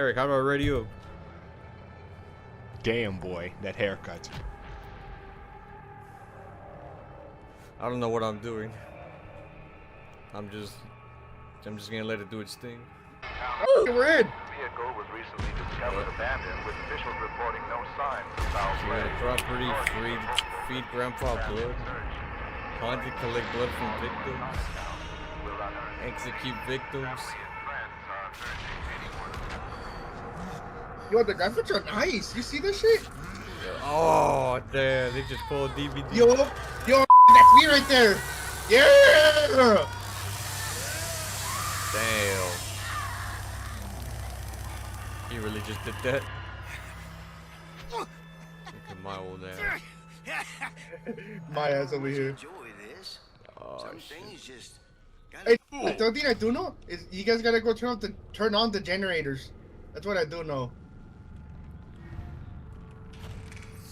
Eric, how do I ready you up? Damn, boy, that haircut. I don't know what I'm doing. I'm just gonna let it do its thing. Oh, we're in. Vehicle was recently discovered abandoned with officials reporting no signs of foul play. Property, feed grandpa blood. Haunted, collect blood from victims. Execute victims. Yo, the graphics are nice. You see this shit? Oh, damn, they just pulled DVD. Yo, that's me right there. Yeah. Damn. He really just did that. Look at my old ass. My ass over here. Enjoy this. Oh, Some shit. things just Hey, the only thing I do know is you guys gotta go turn on the generators. That's what I do know.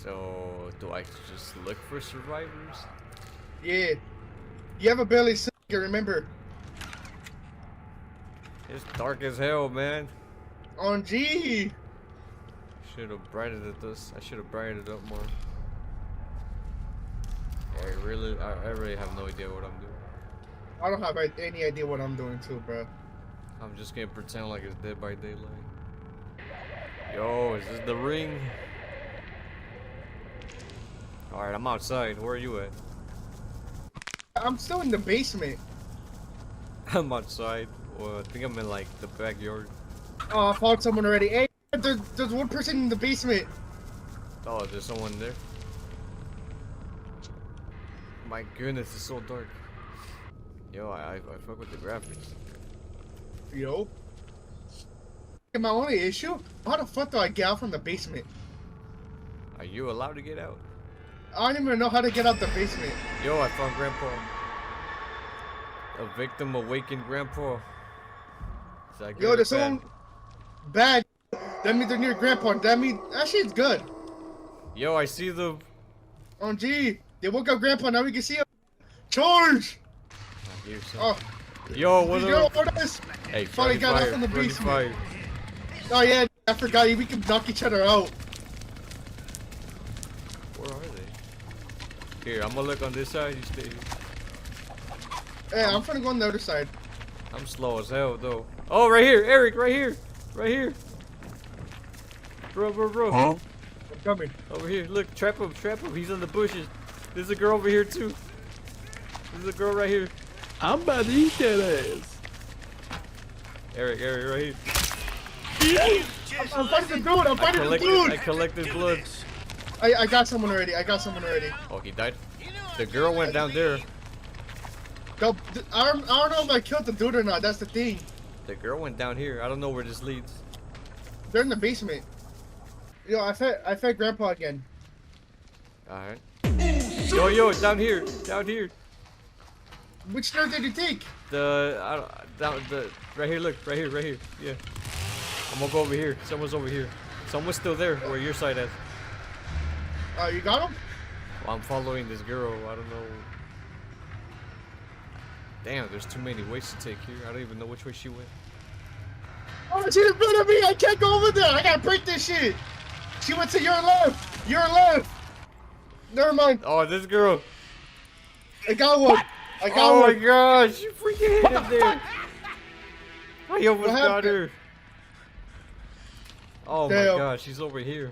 So, do I just look for survivors? Yeah. You have a belly sick, remember? It's dark as hell, man. On G. Should have brightened it this. I should have brightened it up more. I really have no idea what I'm doing. I don't have any idea what I'm doing too, bro. I'm just gonna pretend like it's Dead by Daylight. Yo, is this the ring? Alright, I'm outside. Where are you at? I'm still in the basement. I'm outside. Well, I think I'm in like the backyard. Oh, I found someone already. Hey, there's one person in the basement. Oh, there's someone there. My goodness, it's so dark. Yo, I fuck with the graphics. Yo. And my only issue, how the fuck do I get out from the basement? Are you allowed to get out? I don't even know how to get out the basement. Yo, I found Grandpa. A victim awakened Grandpa. Is that good Yo, or there's bad? someone bad. That means they're near Grandpa. That means that shit's good. Yo, I see the. On G. They woke up Grandpa. Now we can see him. Charge! I hear something. Oh. Yo, what Yo, up? what is? Hey, Finally got out fire, from the friendly basement. fire. Oh yeah, I forgot. We can knock each other out. Where are they? Here, I'm gonna look on this side. You stay here. Hey, I'm gonna go on the other side. I'm slow as hell though. Oh, right here, Eric, right here, right here. Bro. I'm coming. Over here, look, trap him. He's in the bushes. There's a girl over here too. There's a girl right here. I'm about to eat that ass. Eric, right here. I'm fighting the dude. I'm fighting the I dude. collected blood. I got someone already. Oh, he died. The girl went down there. No, I don't know if I killed the dude or not. That's the thing. The girl went down here. I don't know where this leads. They're in the basement. Yo, I fed Grandpa again. Alright. Yo, down here. Which stairs did you take? Right here, look, right here. Yeah. I'm gonna go over here. Someone's over here. Someone's still there where your side at. You got him? Well, I'm following this girl. I don't know. Damn, there's too many ways to take here. I don't even know which way she went. Oh, she's in front of me. I can't go over there. I gotta break this shit. She went to your left. Your left. Never mind. Oh, this girl. I got one. I got Oh one. my gosh, you freaking hit him there. I almost got happened? her. Oh my Damn. gosh, she's over here.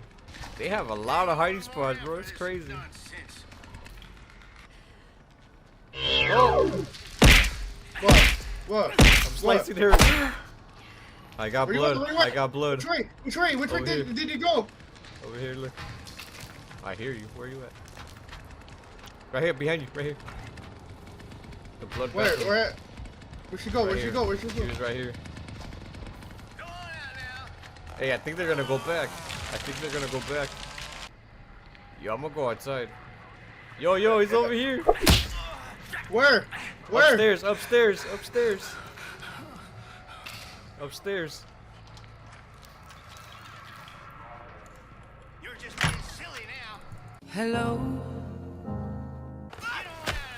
They have a lot of hiding spots, bro. It's crazy. Oh, What? I'm slicing her. I got Where you blood. at? Where you at? I got blood. Which way Over here. did you go? Over here, look. I hear you. Where you at? Right here, behind you. Right here. The blood Where? vessel. Where? Where'd she go? Right Where'd she here. go? Where'd she She go? was right here. Hey, I think they're gonna go back. Yo, I'm gonna go outside. Yo, he's over here. Where? Upstairs. You're just being silly now. Hello.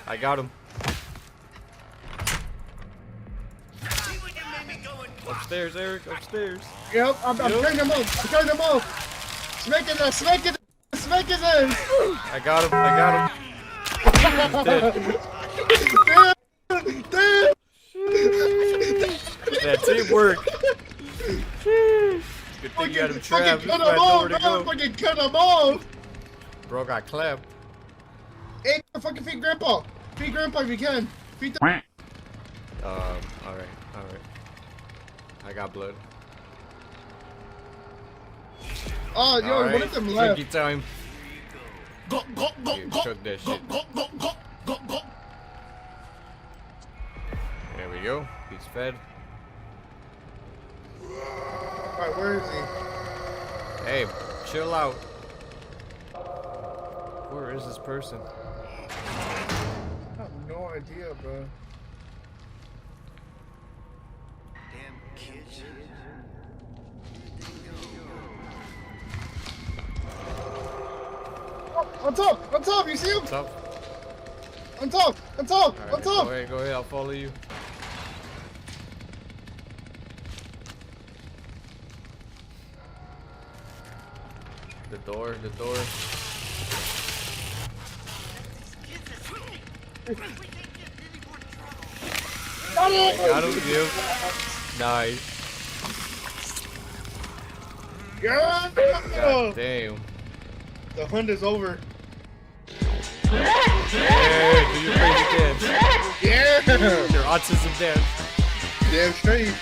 I got him. See what you made me go and Upstairs, Eric, upstairs. Yep, I'm turning them off. I'm turning them off. Smack his ass, smack his ass, smack his ass. I got him. He's dead. Damn. That teamwork. Good thing you got him trapped. Fucking cut him off, bro. Fucking cut him off. Bro got clapped. Hey, fucking feed Grandpa. Feed Grandpa if you can. Feed the. Alright. I got blood. Oh, yo, All right, one of them left. drinky time. Go, go, go, You go, shook that go, shit. go, go, go, go, go. There we go. He's fed. Alright, where is he? Hey, chill out. Where is this person? I have no idea, bro. Damn kids. Oh, on top, you see him? What's up? On top, on top, Alright, on top. go ahead, I'll follow you. The door. Got him! Got him, you. Nice. Yeah! God damn. The hunt is over. Hey, do your crazy dance. Yeah! Your autism dance. Damn straight.